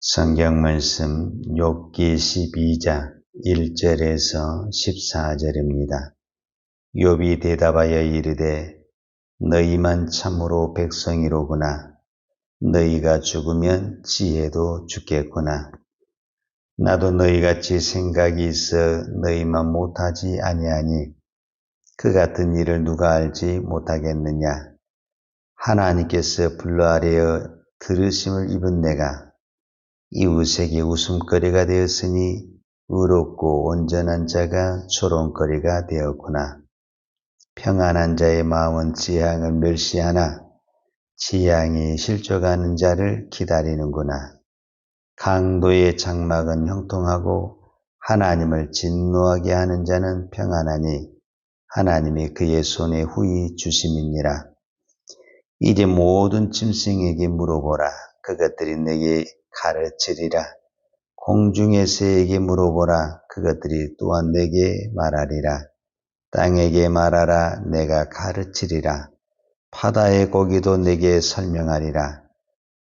성경 말씀 욥기 12장 1절에서 14절입니다. 욥이 대답하여 이르되 너희만 참으로 백성이로구나. 너희가 죽으면 지혜도 죽겠구나. 나도 너희같이 생각이 있어 너희만 못하지 아니하니 그 같은 일을 누가 알지 못하겠느냐. 하나님께서 불러아뢰어 들으심을 입은 내가 이웃에게 웃음거리가 되었으니 의롭고 온전한 자가 조롱거리가 되었구나. 평안한 자의 마음은 재앙을 멸시하나 재앙이 실족하는 자를 기다리는구나. 강도의 장막은 형통하고 하나님을 진노하게 하는 자는 평안하니 하나님이 그의 손에 후히 주심이니라. 이제 모든 짐승에게 물어보라. 그것들이 내게 가르치리라. 공중의 새에게 물어보라. 그것들이 또한 내게 말하리라. 땅에게 말하라. 내가 가르치리라. 바다의 고기도 내게 설명하리라.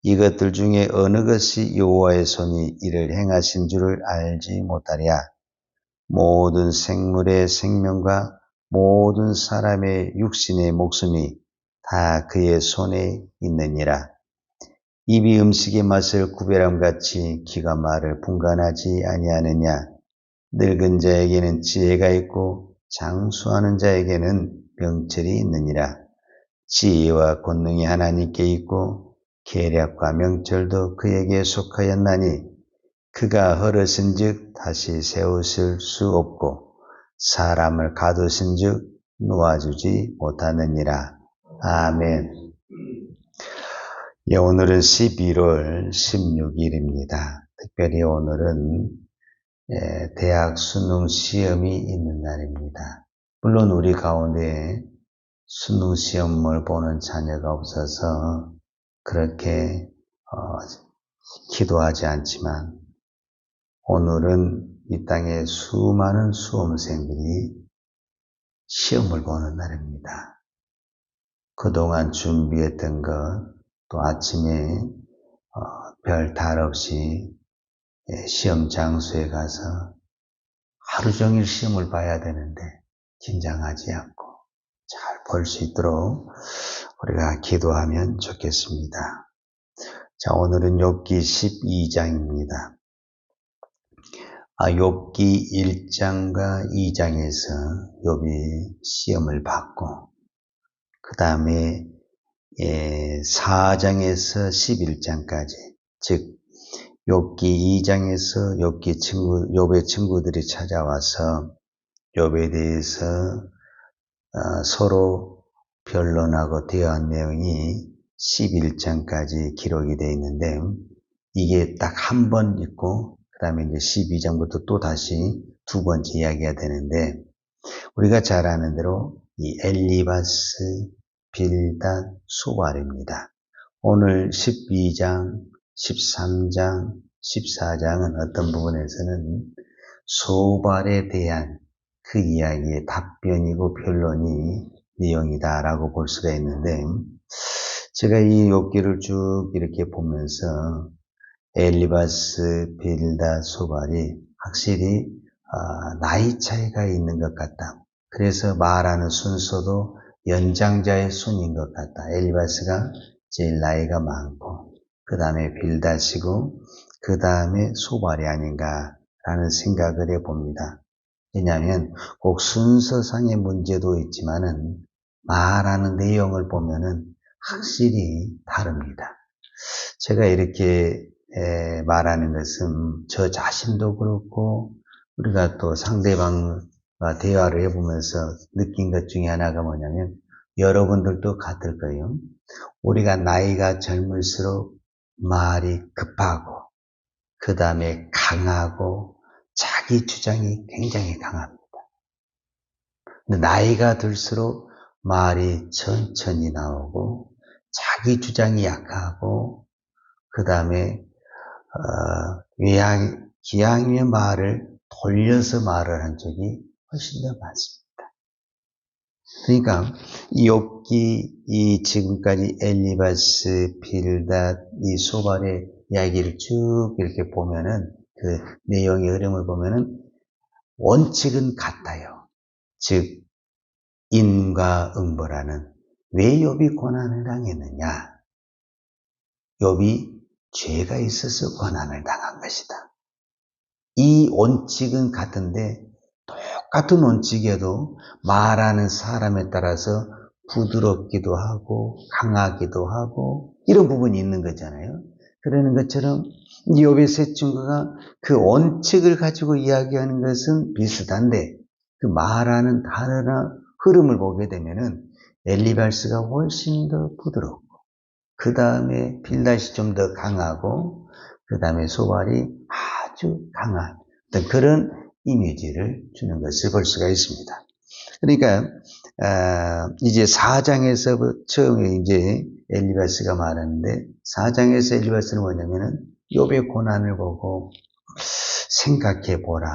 이것들 중에 어느 것이 여호와의 손이 이를 행하신 줄을 알지 못하랴. 모든 생물의 생명과 모든 사람의 육신의 목숨이 다 그의 손에 있느니라. 입이 음식의 맛을 구별함같이 귀가 말을 분간하지 아니하느냐. 늙은 자에게는 지혜가 있고 장수하는 자에게는 명철이 있느니라. 지혜와 권능이 하나님께 있고 계략과 명철도 그에게 속하였나니 그가 헐으신즉 다시 세우실 수 없고 사람을 가두신즉 놓아주지 못하느니라. 아멘. 예, 오늘은 11월 16일입니다. 특별히 오늘은 대학 수능 시험이 있는 날입니다. 물론 우리 가운데 수능 시험을 보는 자녀가 없어서 그렇게 기도하지 않지만 오늘은 이 땅에 수많은 수험생들이 시험을 보는 날입니다. 그동안 준비했던 것, 또 아침에 별 탈 없이 시험 장소에 가서 하루 종일 시험을 봐야 되는데 긴장하지 않고 잘 볼 수 있도록 우리가 기도하면 좋겠습니다. 자, 오늘은 욥기 12장입니다. 욥기 1장과 2장에서 욥이 시험을 받고 그 다음에 4장에서 11장까지, 즉 욥기 2장에서 욥의 친구들이 찾아와서 욥에 대해서 서로 변론하고 대화한 내용이 11장까지 기록이 되어 있는데 이게 딱 한 번 있고 그 다음에 이제 12장부터 또 다시 두 번째 이야기가 되는데 우리가 잘 아는 대로 이 엘리바스, 빌닷, 소발입니다. 오늘 12장, 13장, 14장은 어떤 부분에서는 소발에 대한 그 이야기의 답변이고 변론이 내용이다라고 볼 수가 있는데 제가 이 욥기를 쭉 이렇게 보면서 엘리바스, 빌닷, 소발이 확실히 나이 차이가 있는 것 같다. 그래서 말하는 순서도 연장자의 순인 것 같다. 엘리바스가 제일 나이가 많고 그 다음에 빌닷이고 그 다음에 소발이 아닌가라는 생각을 해봅니다. 왜냐하면 꼭 순서상의 문제도 있지만은 말하는 내용을 보면은 확실히 다릅니다. 제가 이렇게 말하는 것은 저 자신도 그렇고 우리가 또 상대방과 대화를 해보면서 느낀 것 중에 하나가 뭐냐면 여러분들도 같을 거예요. 우리가 나이가 젊을수록 말이 급하고 그 다음에 강하고 자기 주장이 굉장히 강합니다. 근데 나이가 들수록 말이 천천히 나오고 자기 주장이 약하고 그 다음에 기왕의 말을 돌려서 말을 한 적이 훨씬 더 많습니다. 그러니까 이 욥기 이 지금까지 엘리바스, 빌닷, 이 소발의 이야기를 쭉 이렇게 보면은 그 내용의 흐름을 보면은 원칙은 같아요. 즉 인과응보라는 왜 욥이 고난을 당했느냐? 욥이 죄가 있어서 고난을 당한 것이다. 이 원칙은 같은데 똑같은 원칙에도 말하는 사람에 따라서 부드럽기도 하고 강하기도 하고 이런 부분이 있는 거잖아요. 그러는 것처럼 욥의 세 친구가 그 원칙을 가지고 이야기하는 것은 비슷한데 그 말하는 단어나 흐름을 보게 되면은 엘리발스가 훨씬 더 부드럽고 그 다음에 빌닷이 좀 더 강하고 그 다음에 소발이 아주 강한 어떤 그런 이미지를 주는 것을 볼 수가 있습니다. 그러니까 이제 4장에서 처음에 이제 엘리바스가 말하는데 4장에서 엘리바스는 뭐냐면은 욥의 고난을 보고 생각해 보라.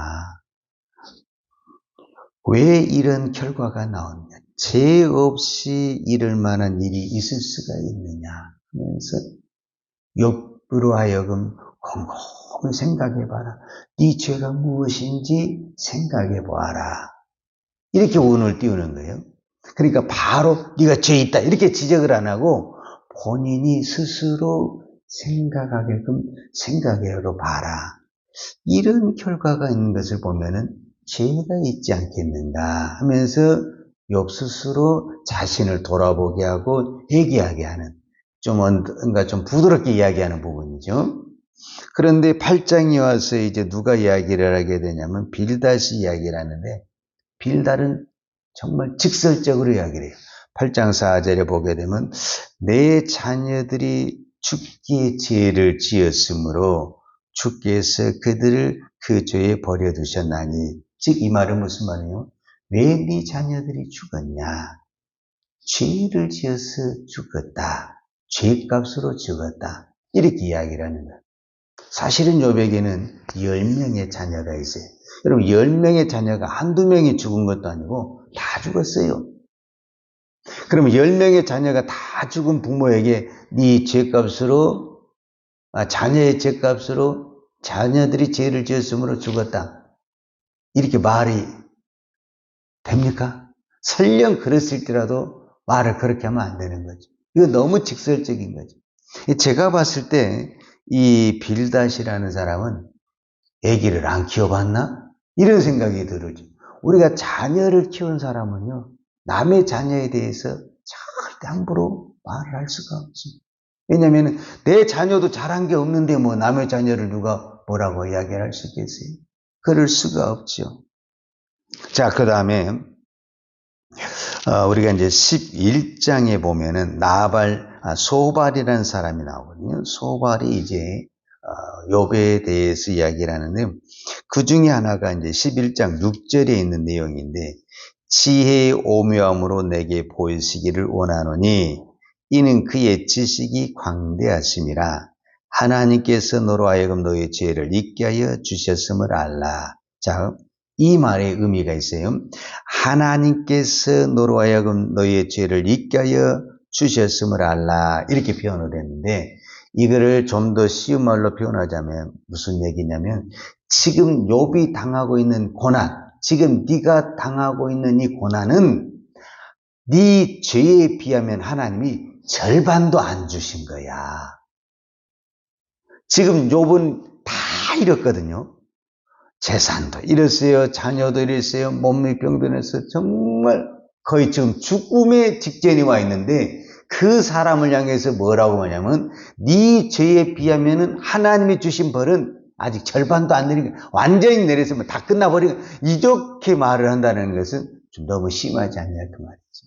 왜 이런 결과가 나오느냐? 죄 없이 이럴 만한 일이 있을 수가 있느냐? 하면서 욥으로 하여금 곰곰이 생각해봐라. 네 죄가 무엇인지 생각해보아라. 이렇게 운을 띄우는 거예요. 그러니까 바로 네가 죄 있다 이렇게 지적을 안 하고 본인이 스스로 생각하게끔 생각해로 봐라. 이런 결과가 있는 것을 보면은 죄가 있지 않겠는가 하면서 욥 스스로 자신을 돌아보게 하고 회개하게 하는 뭔가 좀 부드럽게 이야기하는 부분이죠. 그런데 8장에 와서 이제 누가 이야기를 하게 되냐면 빌닷이 이야기를 하는데 빌닷은 정말 직설적으로 이야기를 해요. 8장 4절에 보게 되면 내 자녀들이 죽기에 죄를 지었으므로 주께서 그들을 그 죄에 버려두셨나니 즉 이 말은 무슨 말이에요? 왜 네 자녀들이 죽었냐? 죄를 지어서 죽었다. 죄값으로 죽었다. 이렇게 이야기를 하는 거예요. 사실은 욥에게는 10명의 자녀가 있어요. 여러분 10명의 자녀가 한두 명이 죽은 것도 아니고 다 죽었어요. 그러면 10명의 자녀가 다 죽은 부모에게 네 죄값으로 자녀의 죄값으로 자녀들이 죄를 지었으므로 죽었다. 이렇게 말이 됩니까? 설령 그랬을지라도 말을 그렇게 하면 안 되는 거죠. 이거 너무 직설적인 거죠. 제가 봤을 때 이 빌닷이라는 사람은 아기를 안 키워봤나? 이런 생각이 들죠. 우리가 자녀를 키운 사람은요, 남의 자녀에 대해서 절대 함부로 말을 할 수가 없습니다. 왜냐하면 내 자녀도 잘한 게 없는데 뭐 남의 자녀를 누가 뭐라고 이야기를 할 수 있겠어요? 그럴 수가 없죠. 자, 그 다음에 우리가 이제 11장에 보면은 소발이라는 사람이 나오거든요. 소발이 이제 욥에 대해서 이야기를 하는데 그 중에 하나가 이제 11장 6절에 있는 내용인데 지혜의 오묘함으로 내게 보이시기를 원하노니 이는 그의 지식이 광대하심이라 하나님께서 너로 하여금 너의 죄를 잊게 하여 주셨음을 알라. 자, 이 말에 의미가 있어요. 하나님께서 너로 하여금 너의 죄를 잊게 하여 주셨음을 알라. 이렇게 표현을 했는데 이거를 좀 더 쉬운 말로 표현하자면 무슨 얘기냐면 지금 욥이 당하고 있는 고난, 지금 네가 당하고 있는 이 고난은 네 죄에 비하면 하나님이 절반도 안 주신 거야. 지금 욥은 다 잃었거든요. 재산도 잃었어요. 자녀도 잃었어요. 몸이 병들어서 정말 거의 지금 죽음의 직전이 와 있는데 그 사람을 향해서 뭐라고 하냐면 네 죄에 비하면 하나님이 주신 벌은 아직 절반도 안 내리고 완전히 내렸으면 다 끝나버리고 이렇게 말을 한다는 것은 좀 너무 심하지 않냐 그 말이죠.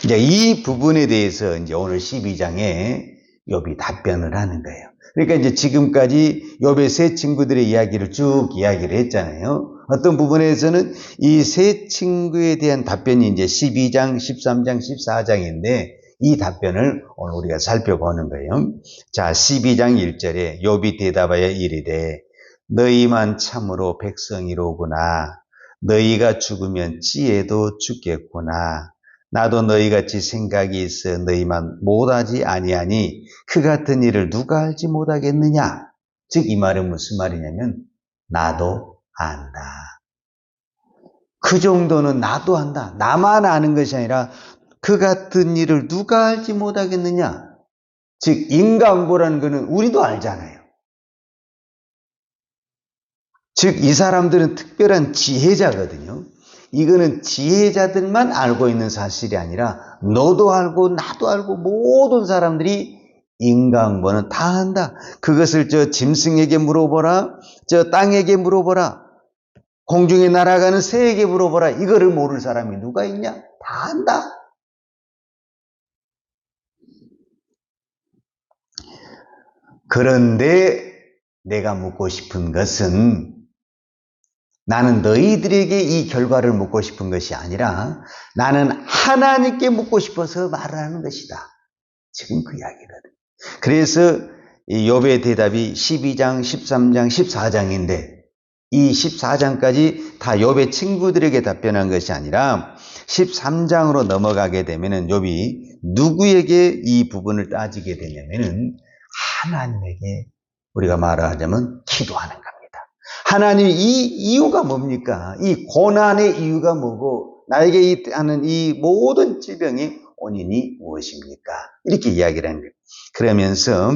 이제 이 부분에 대해서 이제 오늘 12장에 욥이 답변을 하는 거예요. 그러니까 이제 지금까지 욥의 세 친구들의 이야기를 쭉 이야기를 했잖아요. 어떤 부분에서는 이 세 친구에 대한 답변이 이제 12장, 13장, 14장인데 이 답변을 오늘 우리가 살펴보는 거예요. 자, 12장 1절에 욥이 대답하여 이르되 너희만 참으로 백성이로구나. 너희가 죽으면 지혜도 죽겠구나. 나도 너희같이 생각이 있어 너희만 못하지 아니하니 그 같은 일을 누가 알지 못하겠느냐. 즉 이 말은 무슨 말이냐면 나도 안다. 그 정도는 나도 안다. 나만 아는 것이 아니라 그 같은 일을 누가 알지 못하겠느냐. 즉 인과응보라는 것은 우리도 알잖아요. 즉 이 사람들은 특별한 지혜자거든요. 이거는 지혜자들만 알고 있는 사실이 아니라 너도 알고 나도 알고 모든 사람들이 인과응보는 다 한다. 그것을 저 짐승에게 물어보라, 저 땅에게 물어보라, 공중에 날아가는 새에게 물어보라. 이거를 모를 사람이 누가 있냐? 다 안다. 그런데 내가 묻고 싶은 것은 나는 너희들에게 이 결과를 묻고 싶은 것이 아니라 나는 하나님께 묻고 싶어서 말을 하는 것이다. 지금 그 이야기거든. 그래서 이 욥의 대답이 12장, 13장, 14장인데 이 14장까지 다 욥의 친구들에게 답변한 것이 아니라 13장으로 넘어가게 되면은 욥이 누구에게 이 부분을 따지게 되냐면은 하나님에게 우리가 말하자면 기도하는 겁니다. 하나님 이 이유가 뭡니까? 이 고난의 이유가 뭐고 나에게 하는 이 모든 질병의 원인이 무엇입니까? 이렇게 이야기를 하는 거예요. 그러면서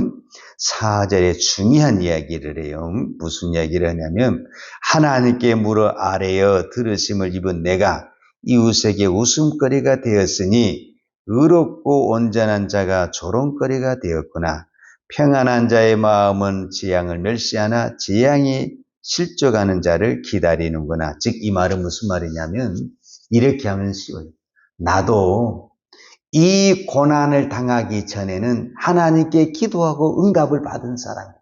4절에 중요한 이야기를 해요. 무슨 이야기를 하냐면 하나님께 물어 아뢰어 들으심을 입은 내가 이웃에게 웃음거리가 되었으니 의롭고 온전한 자가 조롱거리가 되었구나. 평안한 자의 마음은 재앙을 멸시하나 재앙이 실족하는 자를 기다리는구나. 즉 이 말은 무슨 말이냐면 이렇게 하면 쉬워요. 나도 이 고난을 당하기 전에는 하나님께 기도하고 응답을 받은 사람이다.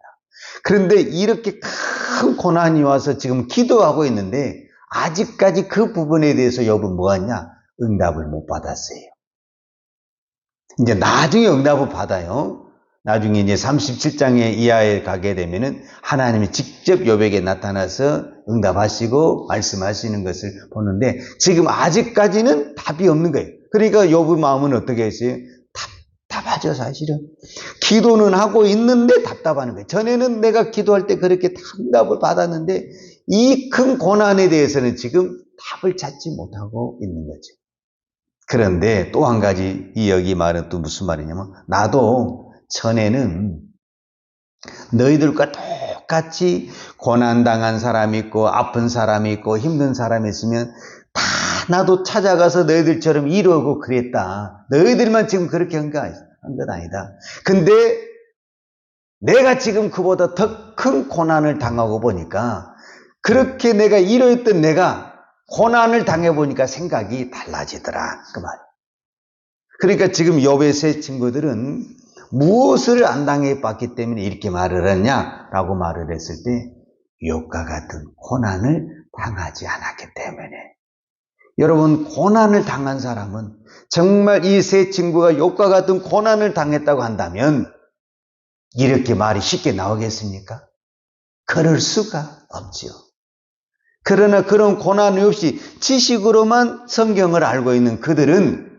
그런데 이렇게 큰 고난이 와서 지금 기도하고 있는데 아직까지 그 부분에 대해서 욥은 뭐하냐? 응답을 못 받았어요. 이제 나중에 응답을 받아요. 나중에 이제 37장의 이하에 가게 되면은 하나님이 직접 욥에게 나타나서 응답하시고 말씀하시는 것을 보는데 지금 아직까지는 답이 없는 거예요. 그러니까 욥의 마음은 어떻게 했어요? 답답하죠, 사실은. 기도는 하고 있는데 답답하는 거예요. 전에는 내가 기도할 때 그렇게 응답을 받았는데 이 큰 고난에 대해서는 지금 답을 찾지 못하고 있는 거죠. 그런데 또 한 가지 이 여기 말은 또 무슨 말이냐면 나도 전에는 너희들과 똑같이 고난당한 사람이 있고 아픈 사람이 있고 힘든 사람이 있으면 다 나도 찾아가서 너희들처럼 이러고 그랬다. 너희들만 지금 그렇게 한 건 아니다. 근데 내가 지금 그보다 더 큰 고난을 당하고 보니까 그렇게 내가 이러했던 내가 고난을 당해보니까 생각이 달라지더라. 그 말이에요. 그러니까 지금 욥의 세 친구들은 무엇을 안 당해봤기 때문에 이렇게 말을 하냐라고 말을 했을 때 욥과 같은 고난을 당하지 않았기 때문에. 여러분 고난을 당한 사람은 정말 이 세 친구가 욥과 같은 고난을 당했다고 한다면 이렇게 말이 쉽게 나오겠습니까? 그럴 수가 없지요. 그러나 그런 고난이 없이 지식으로만 성경을 알고 있는 그들은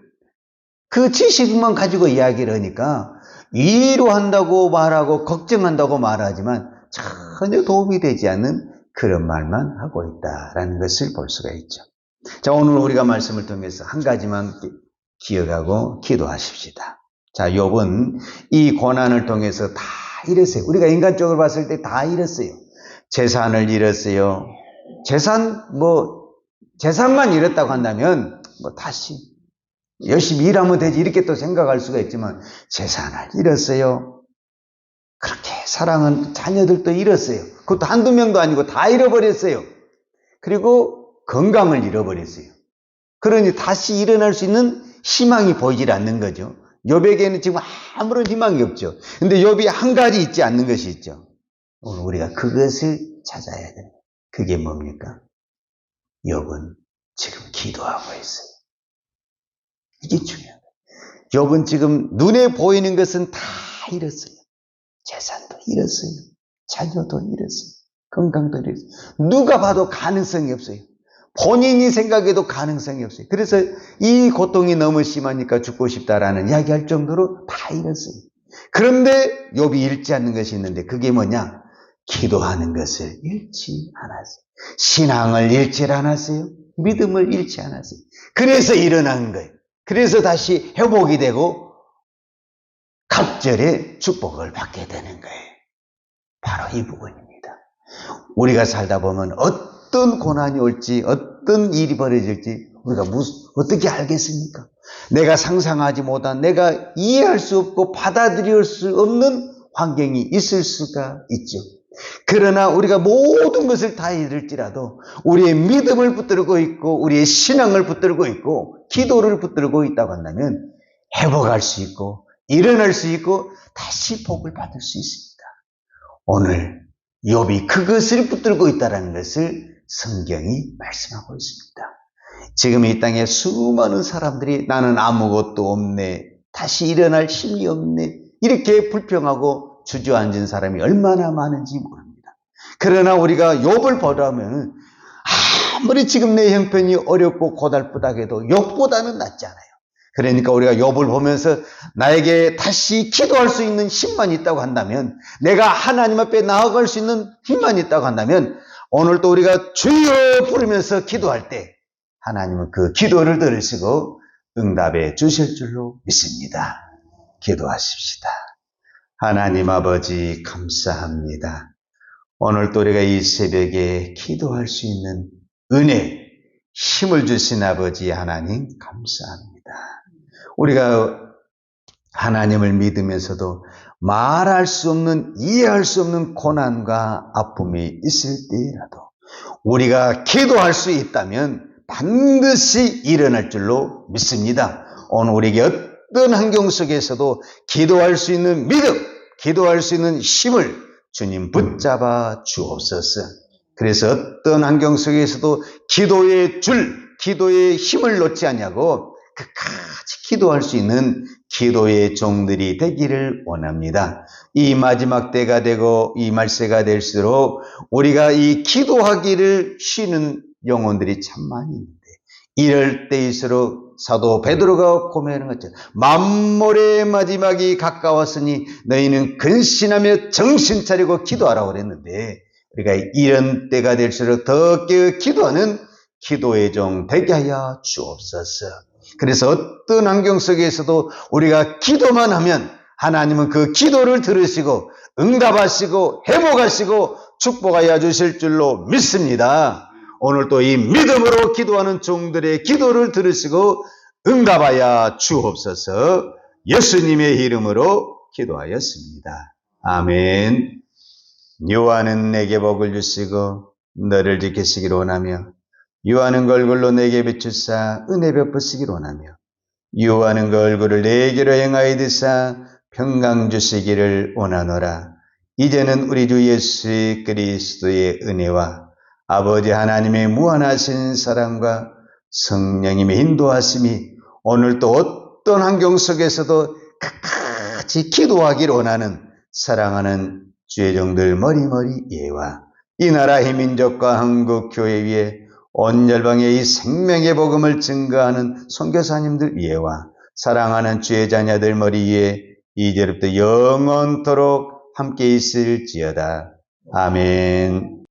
그 지식만 가지고 이야기를 하니까 위로한다고 말하고 걱정한다고 말하지만 전혀 도움이 되지 않는 그런 말만 하고 있다라는 것을 볼 수가 있죠. 자, 오늘 우리가 말씀을 통해서 한 가지만 기억하고 기도하십시다. 자, 욥은 이 고난을 통해서 다 잃었어요. 우리가 인간적으로 봤을 때 다 잃었어요. 재산을 잃었어요. 재산만 잃었다고 한다면 다시 열심히 일하면 되지 이렇게 또 생각할 수가 있지만 재산을 잃었어요. 그렇게 사랑한 자녀들도 잃었어요. 그것도 한두 명도 아니고 다 잃어버렸어요. 그리고 건강을 잃어버렸어요. 그러니 다시 일어날 수 있는 희망이 보이질 않는 거죠. 욥에게는 지금 아무런 희망이 없죠. 근데 욥이 한 가지 있지 않는 것이 있죠. 오늘 우리가 그것을 찾아야 돼요. 그게 뭡니까? 욥은 지금 기도하고 있어요. 이게 중요해요. 욥은 지금 눈에 보이는 것은 다 잃었어요. 재산도 잃었어요. 자녀도 잃었어요. 건강도 잃었어요. 누가 봐도 가능성이 없어요. 본인이 생각해도 가능성이 없어요. 그래서 이 고통이 너무 심하니까 죽고 싶다라는 이야기할 정도로 다 잃었어요. 그런데 욥이 잃지 않는 것이 있는데 그게 뭐냐? 기도하는 것을 잃지 않았어요. 신앙을 잃지 않았어요. 믿음을 잃지 않았어요. 그래서 일어난 거예요. 그래서 다시 회복이 되고 갑절의 축복을 받게 되는 거예요. 바로 이 부분입니다. 우리가 살다 보면 어떤 고난이 올지, 어떤 일이 벌어질지 우리가 어떻게 알겠습니까? 내가 상상하지 못한, 내가 이해할 수 없고 받아들일 수 없는 환경이 있을 수가 있죠. 그러나 우리가 모든 것을 다 잃을지라도 우리의 믿음을 붙들고 있고 우리의 신앙을 붙들고 있고 기도를 붙들고 있다고 한다면 회복할 수 있고 일어날 수 있고 다시 복을 받을 수 있습니다. 오늘 욥이 그것을 붙들고 있다는 것을 성경이 말씀하고 있습니다. 지금 이 땅에 수많은 사람들이 나는 아무것도 없네, 다시 일어날 힘이 없네, 이렇게 불평하고 주저앉은 사람이 얼마나 많은지 모릅니다. 그러나 우리가 욥을 보라면 아무리 지금 내 형편이 어렵고 고달프다고 해도 욥보다는 낫지 않아요. 그러니까 우리가 욥을 보면서 나에게 다시 기도할 수 있는 힘만 있다고 한다면, 내가 하나님 앞에 나아갈 수 있는 힘만 있다고 한다면, 오늘도 우리가 주여 부르면서 기도할 때 하나님은 그 기도를 들으시고 응답해 주실 줄로 믿습니다. 기도하십시다. 하나님 아버지 감사합니다. 오늘도 우리가 이 새벽에 기도할 수 있는 은혜, 힘을 주신 아버지 하나님 감사합니다. 우리가 하나님을 믿으면서도 말할 수 없는, 이해할 수 없는 고난과 아픔이 있을 때라도 우리가 기도할 수 있다면 반드시 일어날 줄로 믿습니다. 오늘 우리에게 어떤 환경 속에서도 기도할 수 있는 믿음, 기도할 수 있는 힘을 주님 붙잡아 주옵소서. 그래서 어떤 환경 속에서도 기도의 힘을 놓지 않냐고 끝까지 기도할 수 있는 기도의 종들이 되기를 원합니다. 이 마지막 때가 되고 이 말세가 될수록 우리가 이 기도하기를 쉬는 영혼들이 참 많이 있는데, 이럴 때일수록 사도 베드로가 고백하는 것처럼 만물의 마지막이 가까웠으니 너희는 근신하며 정신 차리고 기도하라고 그랬는데, 우리가 이런 때가 될수록 더 깨어 기도하는 기도의 종 되게 하여 주옵소서. 그래서 어떤 환경 속에서도 우리가 기도만 하면 하나님은 그 기도를 들으시고 응답하시고 회복하시고 축복하여 주실 줄로 믿습니다. 오늘도 이 믿음으로 기도하는 종들의 기도를 들으시고 응답하여 주옵소서. 예수님의 이름으로 기도하였습니다. 아멘. 요한은 내게 복을 주시고 너를 지키시기를 원하며 유하는 그 얼굴로 내게 비추사 은혜 베푸시기를 원하며 유하는 그 얼굴을 내게로 행하여 드사 평강 주시기를 원하노라. 이제는 우리 주 예수 그리스도의 은혜와 아버지 하나님의 무한하신 사랑과 성령님의 인도하심이 오늘 또 어떤 환경 속에서도 끝까지 기도하기를 원하는 사랑하는 주의 종들 머리머리 예와 이 나라 민족과 한국교회 위에 온 열방에 이 생명의 복음을 증거하는 선교사님들 위에와 사랑하는 주의 자녀들 머리 위에 이제부터 영원토록 함께 있을지어다. 아멘.